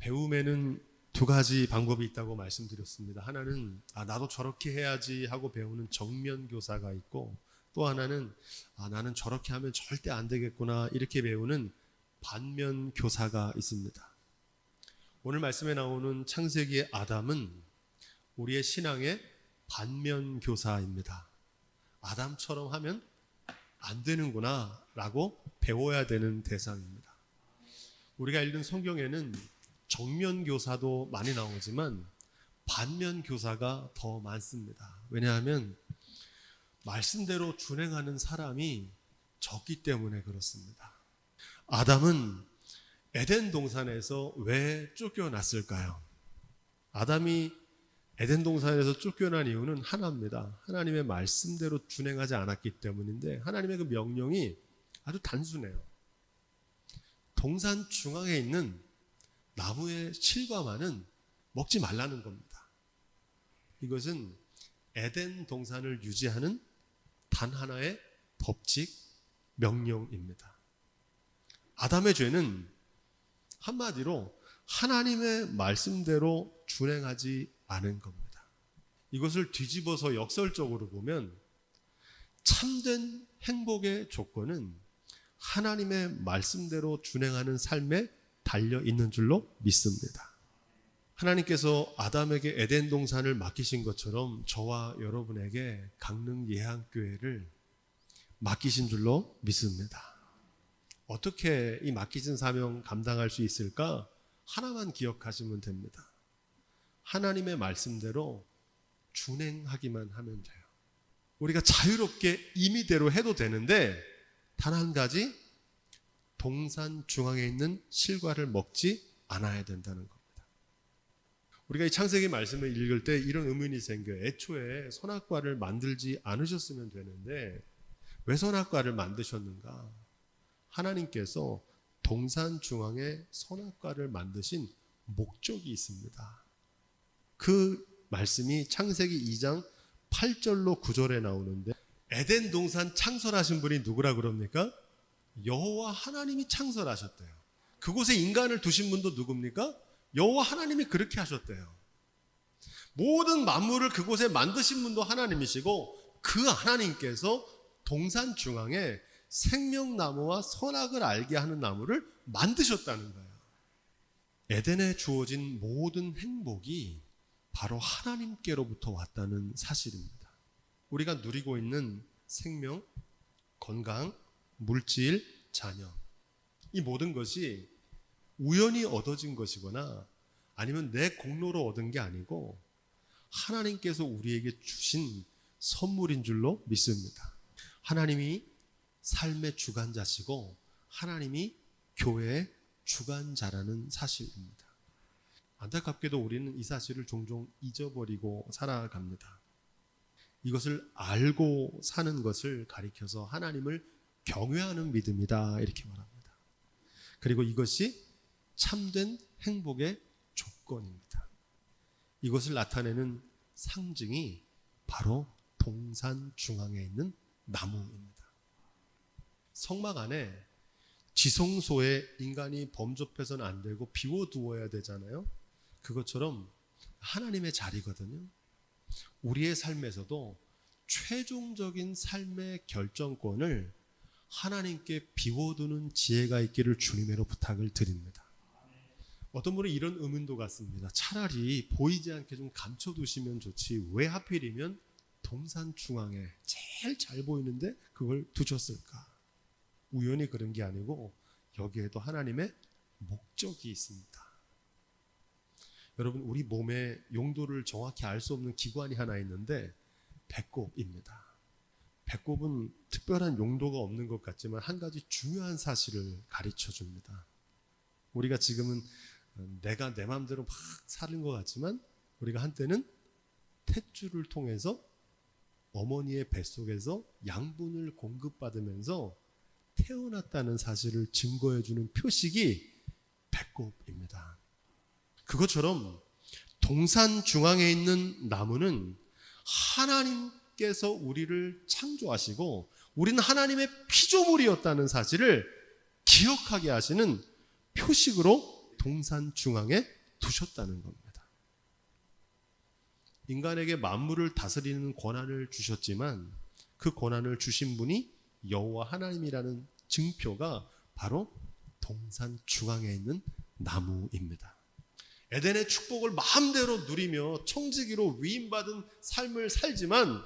배움에는 두 가지 방법이 있다고 말씀드렸습니다. 하나는 나도 저렇게 해야지 하고 배우는 정면 교사가 있고, 또 하나는 나는 저렇게 하면 절대 안 되겠구나 이렇게 배우는 반면 교사가 있습니다. 오늘 말씀에 나오는 창세기의 아담은 우리의 신앙의 반면 교사입니다. 아담처럼 하면 안 되는구나 라고 배워야 되는 대상입니다. 우리가 읽는 성경에는 정면 교사도 많이 나오지만 반면 교사가 더 많습니다. 왜냐하면 말씀대로 준행하는 사람이 적기 때문에 그렇습니다. 아담은 에덴 동산에서 왜 쫓겨났을까요? 아담이 에덴 동산에서 쫓겨난 이유는 하나입니다. 하나님의 말씀대로 준행하지 않았기 때문인데, 하나님의 그 명령이 아주 단순해요. 동산 중앙에 있는 나무의 실과만은 먹지 말라는 겁니다. 이것은 에덴 동산을 유지하는 단 하나의 법칙, 명령입니다. 아담의 죄는 한마디로 하나님의 말씀대로 준행하지 않은 겁니다. 이것을 뒤집어서 역설적으로 보면 참된 행복의 조건은 하나님의 말씀대로 준행하는 삶에 달려 있는 줄로 믿습니다. 하나님께서 아담에게 에덴 동산을 맡기신 것처럼 저와 여러분에게 강릉 예한교회를 맡기신 줄로 믿습니다. 어떻게 이 맡기신 사명 감당할 수 있을까? 하나만 기억하시면 됩니다. 하나님의 말씀대로 준행하기만 하면 돼요. 우리가 자유롭게 임의대로 해도 되는데 단 한 가지, 동산 중앙에 있는 실과를 먹지 않아야 된다는 겁니다. 우리가 이 창세기 말씀을 읽을 때 이런 의문이 생겨요. 애초에 선악과를 만들지 않으셨으면 되는데 왜 선악과를 만드셨는가? 하나님께서 동산 중앙에 선악과를 만드신 목적이 있습니다. 그 말씀이 창세기 2장 8절로 9절에 나오는데, 에덴 동산 창설하신 분이 누구라 그럽니까? 여호와 하나님이 창설하셨대요. 그곳에 인간을 두신 분도 누굽니까? 여호와 하나님이 그렇게 하셨대요. 모든 만물을 그곳에 만드신 분도 하나님이시고, 그 하나님께서 동산 중앙에 생명나무와 선악을 알게 하는 나무를 만드셨다는 거예요. 에덴에 주어진 모든 행복이 바로 하나님께로부터 왔다는 사실입니다. 우리가 누리고 있는 생명, 건강, 물질, 자녀, 이 모든 것이 우연히 얻어진 것이거나 아니면 내 공로로 얻은 게 아니고 하나님께서 우리에게 주신 선물인 줄로 믿습니다. 하나님이 삶의 주관자시고 하나님이 교회의 주관자라는 사실입니다. 안타깝게도 우리는 이 사실을 종종 잊어버리고 살아갑니다. 이것을 알고 사는 것을 가리켜서 하나님을 경외하는 믿음이다 이렇게 말합니다. 그리고 이것이 참된 행복의 조건입니다. 이것을 나타내는 상징이 바로 동산 중앙에 있는 나무입니다. 성막 안에 지성소에 인간이 범접해서는 안 되고 비워두어야 되잖아요. 그것처럼 하나님의 자리거든요. 우리의 삶에서도 최종적인 삶의 결정권을 하나님께 비워두는 지혜가 있기를 주님으로 부탁을 드립니다. 어떤 분은 이런 의문도 같습니다. 차라리 보이지 않게 좀 감춰두시면 좋지 왜 하필이면 동산 중앙에 제일 잘 보이는데 그걸 두셨을까? 우연히 그런 게 아니고 여기에도 하나님의 목적이 있습니다. 여러분, 우리 몸의 용도를 정확히 알 수 없는 기관이 하나 있는데 배꼽입니다. 배꼽은 특별한 용도가 없는 것 같지만 한 가지 중요한 사실을 가르쳐 줍니다. 우리가 지금은 내가 내 마음대로 막 사는 것 같지만 우리가 한때는 탯줄을 통해서 어머니의 뱃속에서 양분을 공급받으면서 태어났다는 사실을 증거해주는 표식이 배꼽입니다. 그것처럼 동산 중앙에 있는 나무는 하나님께서 우리를 창조하시고 우리는 하나님의 피조물이었다는 사실을 기억하게 하시는 표식으로 동산 중앙에 두셨다는 겁니다. 인간에게 만물을 다스리는 권한을 주셨지만 그 권한을 주신 분이 여호와 하나님이라는 증표가 바로 동산 중앙에 있는 나무입니다. 에덴의 축복을 마음대로 누리며 청지기로 위임받은 삶을 살지만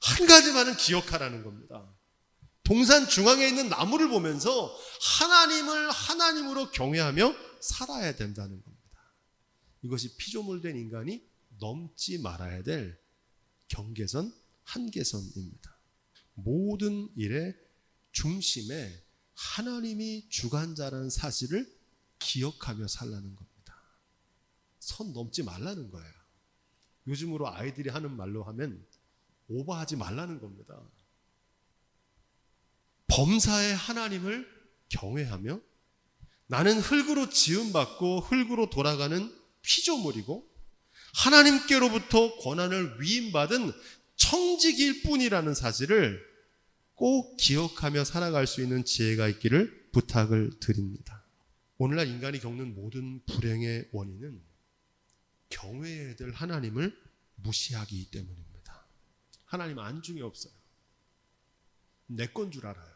한 가지만은 기억하라는 겁니다. 동산 중앙에 있는 나무를 보면서 하나님을 하나님으로 경외하며 살아야 된다는 겁니다. 이것이 피조물된 인간이 넘지 말아야 될 경계선, 한계선입니다. 모든 일의 중심에 하나님이 주관자라는 사실을 기억하며 살라는 겁니다. 선 넘지 말라는 거예요. 요즘으로 아이들이 하는 말로 하면 오버하지 말라는 겁니다. 범사의 하나님을 경외하며 나는 흙으로 지음받고 흙으로 돌아가는 피조물이고 하나님께로부터 권한을 위임받은 청지기일 뿐이라는 사실을 꼭 기억하며 살아갈 수 있는 지혜가 있기를 부탁을 드립니다. 오늘날 인간이 겪는 모든 불행의 원인은 경외해야 될 하나님을 무시하기 때문입니다. 하나님 안중에 없어요. 내 건 줄 알아요.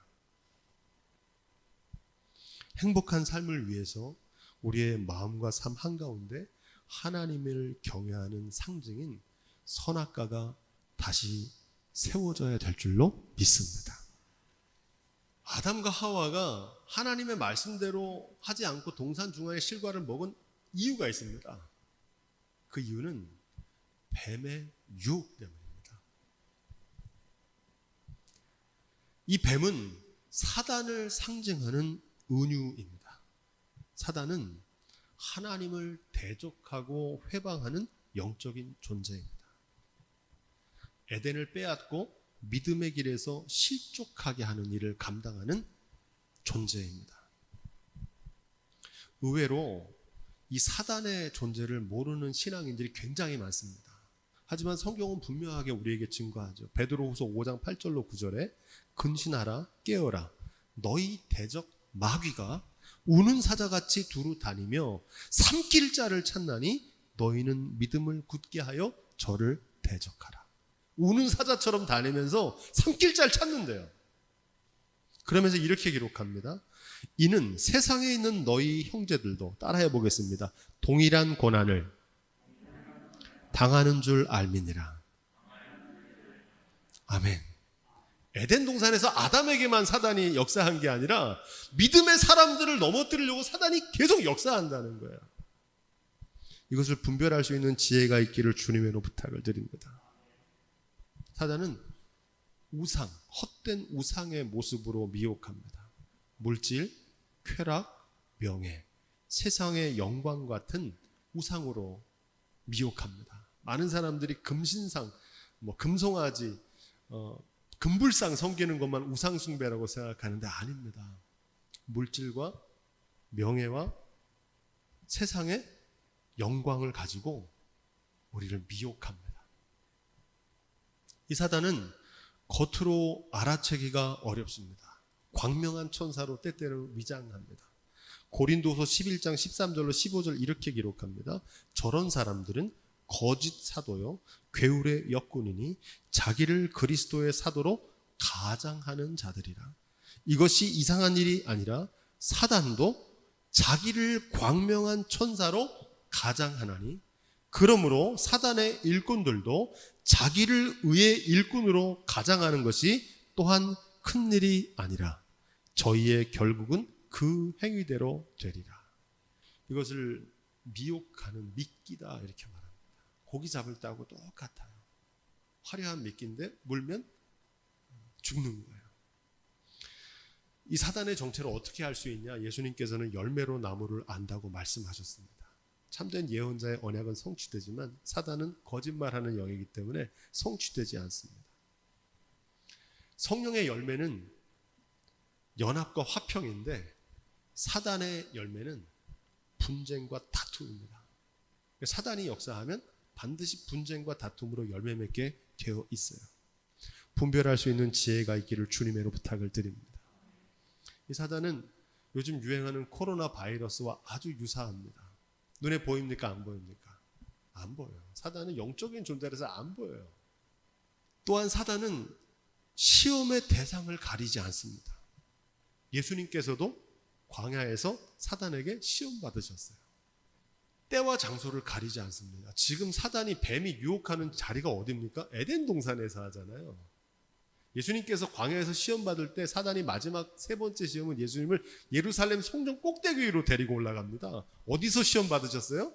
행복한 삶을 위해서 우리의 마음과 삶 한가운데 하나님을 경외하는 상징인 선악과가 다시 세워져야 될 줄로 믿습니다. 아담과 하와가 하나님의 말씀대로 하지 않고 동산 중앙의 실과를 먹은 이유가 있습니다. 그 이유는 뱀의 유혹 때문입니다. 이 뱀은 사단을 상징하는 은유입니다. 사단은 하나님을 대적하고 회방하는 영적인 존재입니다. 에덴을 빼앗고 믿음의 길에서 실족하게 하는 일을 감당하는 존재입니다. 의외로 이 사단의 존재를 모르는 신앙인들이 굉장히 많습니다. 하지만 성경은 분명하게 우리에게 증거하죠. 베드로후서 5장 8절로 9절에 근신하라 깨어라 너희 대적 마귀가 우는 사자같이 두루 다니며 삼킬 자를 찾나니 너희는 믿음을 굳게 하여 저를 대적하라. 우는 사자처럼 다니면서 삼킬 자를 찾는데요. 그러면서 이렇게 기록합니다. 이는 세상에 있는 너희 형제들도 따라해 보겠습니다. 동일한 고난을 당하는 줄 알미니라. 아멘. 에덴 동산에서 아담에게만 사단이 역사한 게 아니라 믿음의 사람들을 넘어뜨리려고 사단이 계속 역사한다는 거예요. 이것을 분별할 수 있는 지혜가 있기를 주님으로 부탁을 드립니다. 사단은 우상, 헛된 우상의 모습으로 미혹합니다. 물질, 쾌락, 명예, 세상의 영광 같은 우상으로 미혹합니다. 많은 사람들이 금신상, 금송아지, 금불상 섬기는 것만 우상숭배라고 생각하는데 아닙니다. 물질과 명예와 세상의 영광을 가지고 우리를 미혹합니다. 이 사단은 겉으로 알아채기가 어렵습니다. 광명한 천사로 때때로 위장합니다. 고린도서 11장 13절로 15절 이렇게 기록합니다. 저런 사람들은 거짓 사도요 괴울의 역군이니 자기를 그리스도의 사도로 가장하는 자들이라. 이것이 이상한 일이 아니라 사단도 자기를 광명한 천사로 가장하나니 그러므로 사단의 일꾼들도 자기를 의의 일꾼으로 가장하는 것이 또한 큰일이 아니라 저희의 결국은 그 행위대로 되리라. 이것을 미혹하는 미끼다 이렇게 말합니다. 고기 잡을 때하고 똑같아요. 화려한 미끼인데 물면 죽는 거예요. 이 사단의 정체를 어떻게 알 수 있냐? 예수님께서는 열매로 나무를 안다고 말씀하셨습니다. 참된 예언자의 언약은 성취되지만 사단은 거짓말하는 영이기 때문에 성취되지 않습니다. 성령의 열매는 연합과 화평인데 사단의 열매는 분쟁과 다툼입니다. 사단이 역사하면 반드시 분쟁과 다툼으로 열매 맺게 되어 있어요. 분별할 수 있는 지혜가 있기를 주님으로 부탁을 드립니다. 이 사단은 요즘 유행하는 코로나 바이러스와 아주 유사합니다. 눈에 보입니까? 안 보입니까? 안 보여요. 사단은 영적인 존재라서 안 보여요. 또한 사단은 시험의 대상을 가리지 않습니다. 예수님께서도 광야에서 사단에게 시험 받으셨어요. 때와 장소를 가리지 않습니다. 지금 사단이 뱀이 유혹하는 자리가 어디입니까? 에덴 동산에서 하잖아요. 예수님께서 광야에서 시험 받을 때 사단이 마지막 세 번째 시험은 예수님을 예루살렘 성전 꼭대기 위로 데리고 올라갑니다. 어디서 시험 받으셨어요?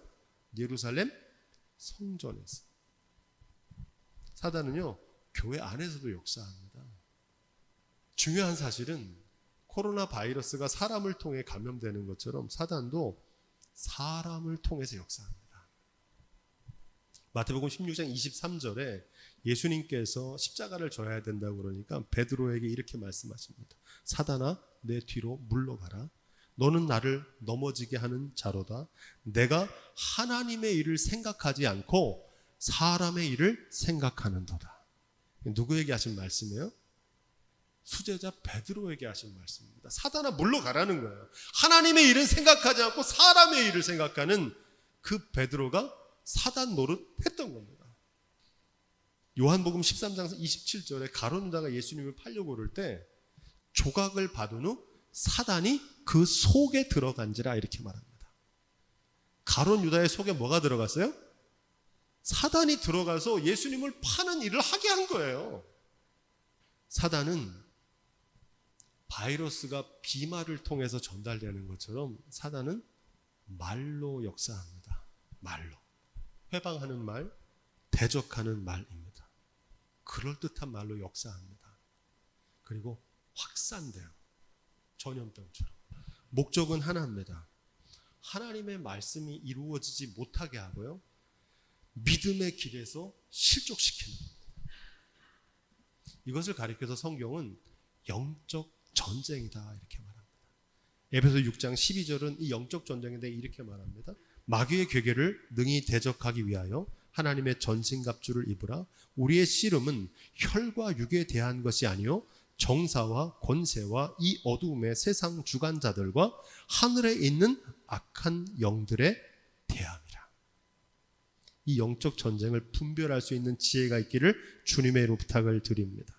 예루살렘 성전에서. 사단은요, 교회 안에서도 역사합니다. 중요한 사실은 코로나 바이러스가 사람을 통해 감염되는 것처럼 사단도 사람을 통해서 역사합니다. 마태복음 16장 23절에 예수님께서 십자가를 져야 된다고 그러니까 베드로에게 이렇게 말씀하십니다. 사단아, 내 뒤로 물러가라. 너는 나를 넘어지게 하는 자로다. 내가 하나님의 일을 생각하지 않고 사람의 일을 생각하는도다. 누구에게 하신 말씀이에요? 수제자 베드로에게 하신 말씀입니다. 사단아, 물러가라는 거예요. 하나님의 일은 생각하지 않고 사람의 일을 생각하는 그 베드로가 사단 노릇했던 겁니다. 요한복음 13장 27절에 가룟 유다가 예수님을 팔려고 그럴 때 조각을 받은 후 사단이 그 속에 들어간지라 이렇게 말합니다. 가룟 유다의 속에 뭐가 들어갔어요? 사단이 들어가서 예수님을 파는 일을 하게 한 거예요. 사단은 바이러스가 비말을 통해서 전달되는 것처럼 사단은 말로 역사합니다. 말로. 회방하는 말, 대적하는 말입니다. 그럴듯한 말로 역사합니다. 그리고 확산돼요. 전염병처럼. 목적은 하나입니다. 하나님의 말씀이 이루어지지 못하게 하고요. 믿음의 길에서 실족시키는 겁니다. 이것을 가리켜서 성경은 영적 전쟁이다 이렇게 말합니다. 에베소 6장 12절은 이 영적 전쟁에 대해 이렇게 말합니다. 마귀의 괴계를 능히 대적하기 위하여 하나님의 전신갑주를 입으라. 우리의 씨름은 혈과 육에 대한 것이 아니요 정사와 권세와 이 어두움의 세상 주관자들과 하늘에 있는 악한 영들에 대함이라. 이 영적 전쟁을 분별할 수 있는 지혜가 있기를 주님의 이름으로 부탁을 드립니다.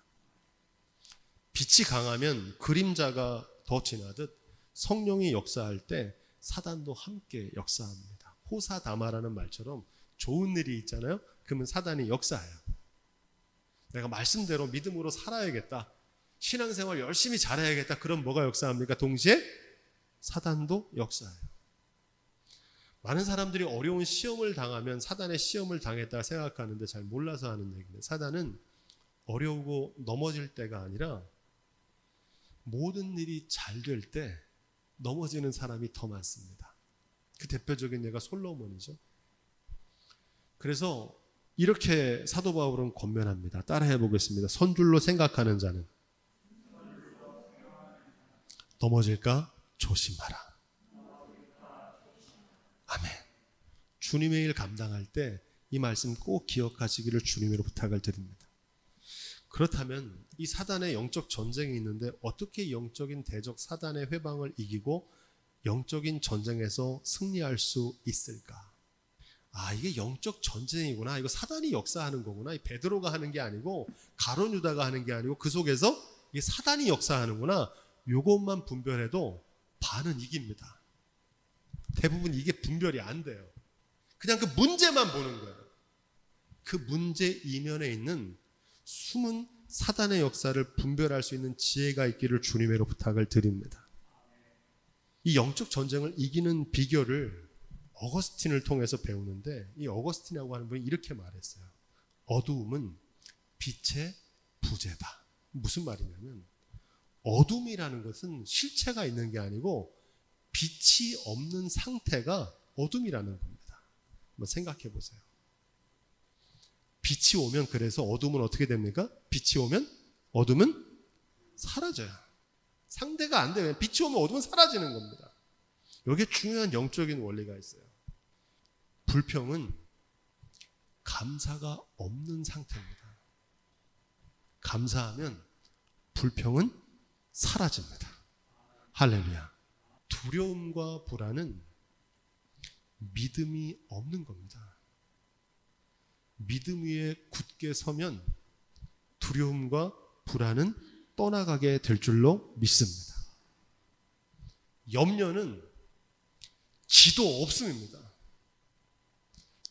빛이 강하면 그림자가 더 진하듯 성령이 역사할 때 사단도 함께 역사합니다. 호사다마라는 말처럼 좋은 일이 있잖아요. 그러면 사단이 역사해요. 내가 말씀대로 믿음으로 살아야겠다. 신앙생활 열심히 잘해야겠다. 그럼 뭐가 역사합니까? 동시에 사단도 역사해요. 많은 사람들이 어려운 시험을 당하면 사단의 시험을 당했다 생각하는데 잘 몰라서 하는 얘기는 사단은 어려우고 넘어질 때가 아니라 모든 일이 잘 될 때 넘어지는 사람이 더 많습니다. 그 대표적인 예가 솔로몬이죠. 그래서 이렇게 사도 바울은 권면합니다. 따라해 보겠습니다. 선줄로 생각하는 자는 넘어질까 조심하라. 아멘. 주님의 일 감당할 때 이 말씀 꼭 기억하시기를 주님으로 부탁을 드립니다. 그렇다면 이 사단의 영적 전쟁이 있는데 어떻게 영적인 대적 사단의 회방을 이기고 영적인 전쟁에서 승리할 수 있을까? 아, 이게 영적 전쟁이구나. 이거 사단이 역사하는 거구나. 이 베드로가 하는 게 아니고 가룟 유다가 하는 게 아니고 그 속에서 이게 사단이 역사하는구나. 이것만 분별해도 반은 이깁니다. 대부분 이게 분별이 안 돼요. 그냥 그 문제만 보는 거예요. 그 문제 이면에 있는 숨은 사단의 역사를 분별할 수 있는 지혜가 있기를 주님으로 부탁을 드립니다. 이 영적 전쟁을 이기는 비결을 어거스틴을 통해서 배우는데 이 어거스틴이라고 하는 분이 이렇게 말했어요. 어두움은 빛의 부재다. 무슨 말이냐면 어둠이라는 것은 실체가 있는 게 아니고 빛이 없는 상태가 어둠이라는 겁니다. 한번 생각해 보세요. 빛이 오면 그래서 어둠은 어떻게 됩니까? 빛이 오면 어둠은 사라져요. 상대가 안 돼요. 빛이 오면 어둠은 사라지는 겁니다. 여기에 중요한 영적인 원리가 있어요. 불평은 감사가 없는 상태입니다. 감사하면 불평은 사라집니다. 할렐루야. 두려움과 불안은 믿음이 없는 겁니다. 믿음 위에 굳게 서면 두려움과 불안은 떠나가게 될 줄로 믿습니다. 염려는 기도 없음입니다.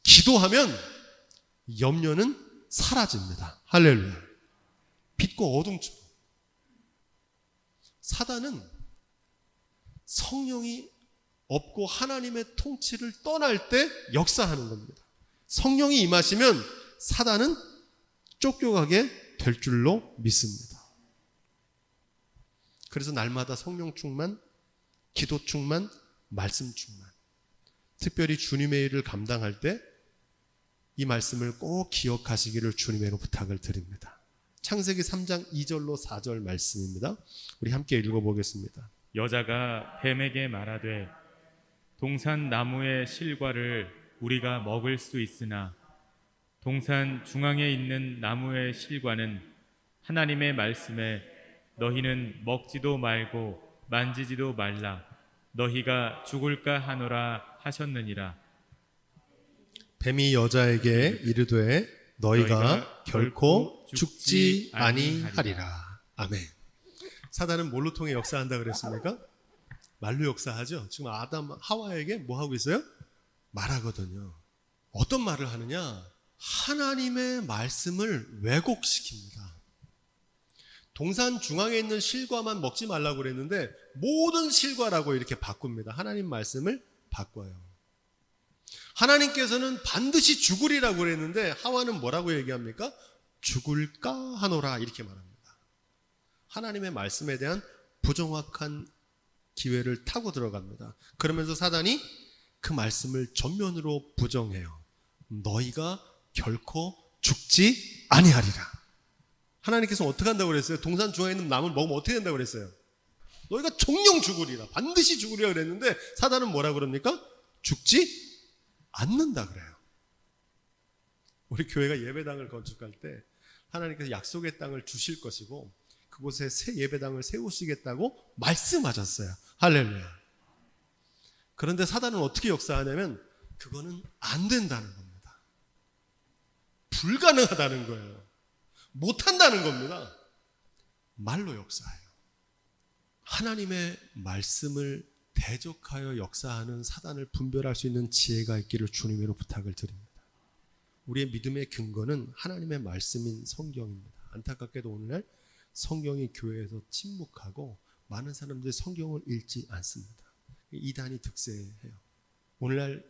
기도하면 염려는 사라집니다. 할렐루야. 빛과 어둠처럼. 사단은 성령이 없고 하나님의 통치를 떠날 때 역사하는 겁니다. 성령이 임하시면 사단은 쫓겨가게 될 줄로 믿습니다. 그래서 날마다 성령 충만, 기도 충만, 말씀 충만, 특별히 주님의 일을 감당할 때 이 말씀을 꼭 기억하시기를 주님으로 부탁을 드립니다. 창세기 3장 2절로 4절 말씀입니다. 우리 함께 읽어보겠습니다. 여자가 뱀에게 말하되 동산 나무의 실과를 우리가 먹을 수 있으나 동산 중앙에 있는 나무의 실과는 하나님의 말씀에 너희는 먹지도 말고 만지지도 말라 너희가 죽을까 하노라 하셨느니라. 뱀이 여자에게 이르되 너희가 결코 죽지 아니하리라. 아멘. 사단은 뭘로 통해 역사한다 그랬습니까? 말로 역사하죠. 지금 아담 하와에게 뭐 하고 있어요? 말하거든요. 어떤 말을 하느냐? 하나님의 말씀을 왜곡시킵니다. 동산 중앙에 있는 실과만 먹지 말라고 그랬는데 모든 실과라고 이렇게 바꿉니다. 하나님 말씀을 바꿔요. 하나님께서는 반드시 죽으리라고 그랬는데 하와는 뭐라고 얘기합니까? 죽을까 하노라 이렇게 말합니다. 하나님의 말씀에 대한 부정확한 기회를 타고 들어갑니다. 그러면서 사단이 그 말씀을 전면으로 부정해요. 너희가 결코 죽지 아니하리라. 하나님께서 어떻게 한다고 그랬어요? 동산 중앙에 있는 나무를 먹으면 어떻게 된다고 그랬어요? 너희가 종영 죽으리라. 반드시 죽으리라 그랬는데 사단은 뭐라 그럽니까? 죽지 않는다 그래요. 우리 교회가 예배당을 건축할 때 하나님께서 약속의 땅을 주실 것이고 그곳에 새 예배당을 세우시겠다고 말씀하셨어요. 할렐루야. 그런데 사단은 어떻게 역사하냐면 그거는 안 된다는 겁니다. 불가능하다는 거예요. 못한다는 겁니다. 말로 역사해요. 하나님의 말씀을 대적하여 역사하는 사단을 분별할 수 있는 지혜가 있기를 주님으로 부탁을 드립니다. 우리의 믿음의 근거는 하나님의 말씀인 성경입니다. 안타깝게도 오늘날 성경이 교회에서 침묵하고 많은 사람들이 성경을 읽지 않습니다. 이단이 득세해요. 오늘날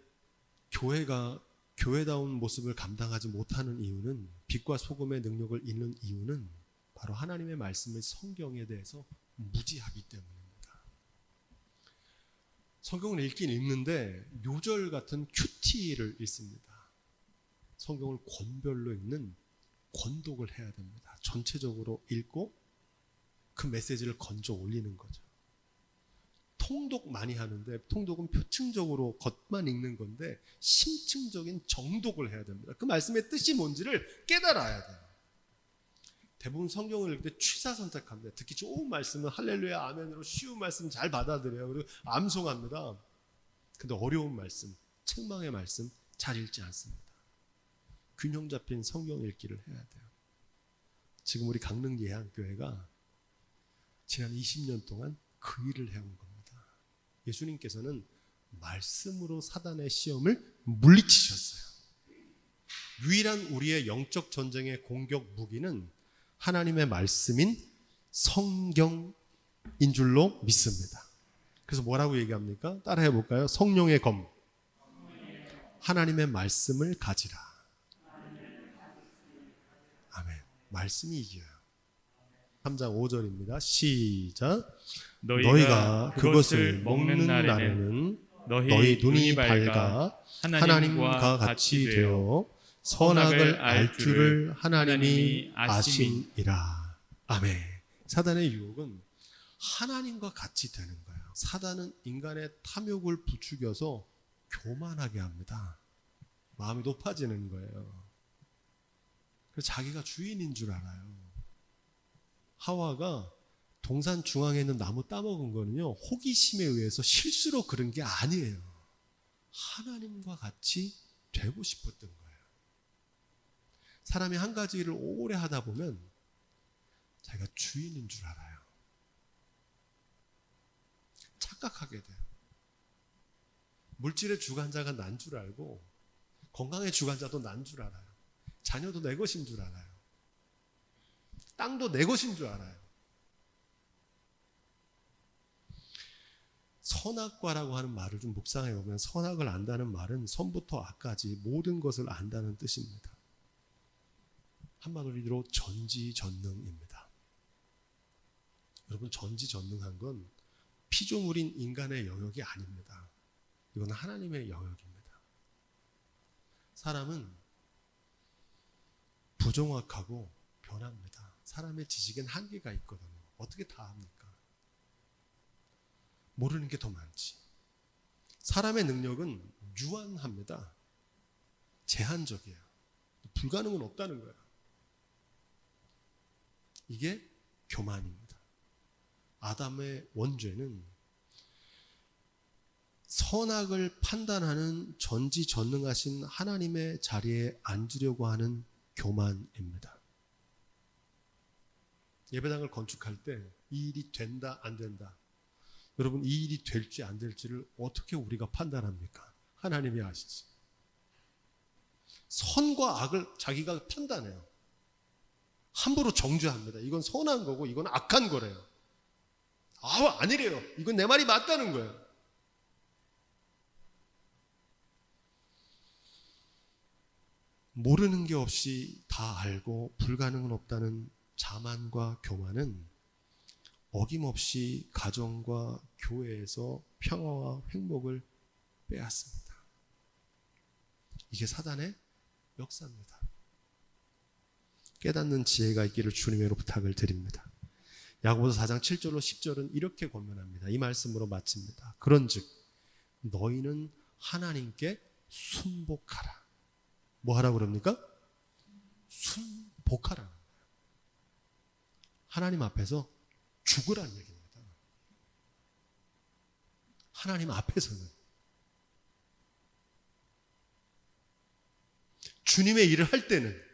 교회가 교회다운 모습을 감당하지 못하는 이유는 빛과 소금의 능력을 잃는 이유는 바로 하나님의 말씀의 성경에 대해서 무지하기 때문입니다. 성경을 읽긴 읽는데 요절 같은 큐티를 읽습니다. 성경을 권별로 읽는 권독을 해야 됩니다. 전체적으로 읽고 그 메시지를 건져 올리는 거죠. 통독 많이 하는데 통독은 표층적으로 겉만 읽는 건데 심층적인 정독을 해야 됩니다. 그 말씀의 뜻이 뭔지를 깨달아야 돼요. 대부분 성경을 읽을 때 취사 선택합니다. 듣기 좋은 말씀은 할렐루야 아멘으로 쉬운 말씀 잘 받아들여요. 그리고 암송합니다. 근데 어려운 말씀, 책망의 말씀 잘 읽지 않습니다. 균형 잡힌 성경 읽기를 해야 돼요. 지금 우리 강릉 예한교회가 지난 20년 동안 그 일을 해온 겁니다. 예수님께서는 말씀으로 사단의 시험을 물리치셨어요. 유일한 우리의 영적 전쟁의 공격 무기는 하나님의 말씀인 성경인 줄로 믿습니다. 그래서 뭐라고 얘기합니까? 따라해 볼까요? 성령의 검, 하나님의 말씀을 가지라. 아멘. 말씀이 이겨요. 3장 5절입니다. 시작. 너희가 그것을 먹는 날에는 너희 눈이 밝아 하나님과 같이 되어 선악을 알 줄을 하나님이 아심이라. 아멘. 사단의 유혹은 하나님과 같이 되는 거예요. 사단은 인간의 탐욕을 부추겨서 교만하게 합니다. 마음이 높아지는 거예요. 그래서 자기가 주인인 줄 알아요. 하와가 동산 중앙에 있는 나무 따먹은 거는요, 호기심에 의해서 실수로 그런 게 아니에요. 하나님과 같이 되고 싶었던 거예요. 사람이 한 가지 일을 오래 하다 보면 자기가 주인인 줄 알아요. 착각하게 돼요. 물질의 주관자가 난 줄 알고 건강의 주관자도 난 줄 알아요. 자녀도 내 것인 줄 알아요. 땅도 내 것인 줄 알아요. 선악과라고 하는 말을 좀 묵상해 보면 선악을 안다는 말은 선부터 악까지 모든 것을 안다는 뜻입니다. 한마디로 전지전능입니다. 여러분, 전지전능한 건 피조물인 인간의 영역이 아닙니다. 이건 하나님의 영역입니다. 사람은 부정확하고 변합니다. 사람의 지식엔 한계가 있거든요. 어떻게 다 합니까? 모르는 게 더 많지. 사람의 능력은 유한합니다. 제한적이에요. 불가능은 없다는 거예요. 이게 교만입니다. 아담의 원죄는 선악을 판단하는 전지전능하신 하나님의 자리에 앉으려고 하는 교만입니다. 예배당을 건축할 때 이 일이 된다 안 된다, 여러분, 이 일이 될지 안 될지를 어떻게 우리가 판단합니까? 하나님이 아시지. 선과 악을 자기가 판단해요. 함부로 정죄합니다. 이건 선한 거고 이건 악한 거래요. 아니래요. 이건 내 말이 맞다는 거예요. 모르는 게 없이 다 알고 불가능은 없다는 자만과 교만은 어김없이 가정과 교회에서 평화와 행복을 빼앗습니다. 이게 사단의 역사입니다. 깨닫는 지혜가 있기를 주님으로 부탁을 드립니다. 야고보서 4장 7절로 10절은 이렇게 권면합니다. 이 말씀으로 마칩니다. 그런즉 너희는 하나님께 순복하라. 뭐 하라고 그럽니까? 순복하라. 하나님 앞에서 죽으라는 얘기입니다. 하나님 앞에서는 주님의 일을 할 때는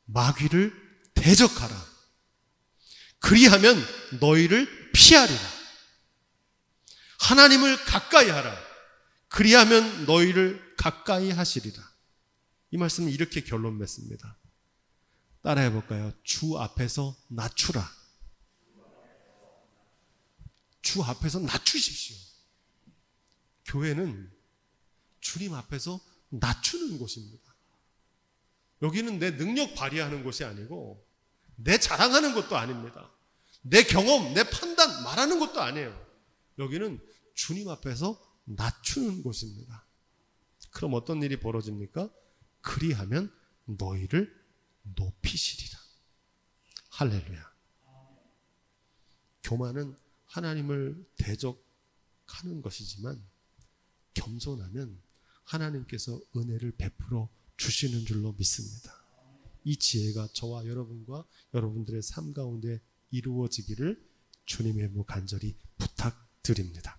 마귀를 대적하라. 그리하면 너희를 피하리라. 하나님을 가까이 하라. 그리하면 너희를 가까이 하시리라. 이 말씀은 이렇게 결론 맺습니다. 따라해 볼까요? 주 앞에서 낮추라. 주 앞에서 낮추십시오. 교회는 주님 앞에서 낮추는 곳입니다. 여기는 내 능력 발휘하는 곳이 아니고 내 자랑하는 것도 아닙니다. 내 경험, 내 판단 말하는 것도 아니에요. 여기는 주님 앞에서 낮추는 곳입니다. 그럼 어떤 일이 벌어집니까? 그리하면 너희를 높이시리라. 할렐루야. 교만은 하나님을 대적하는 것이지만 겸손하면 하나님께서 은혜를 베풀어 주시는 줄로 믿습니다. 이 지혜가 저와 여러분과 여러분들의 삶 가운데 이루어지기를 주님의 간절히 부탁드립니다.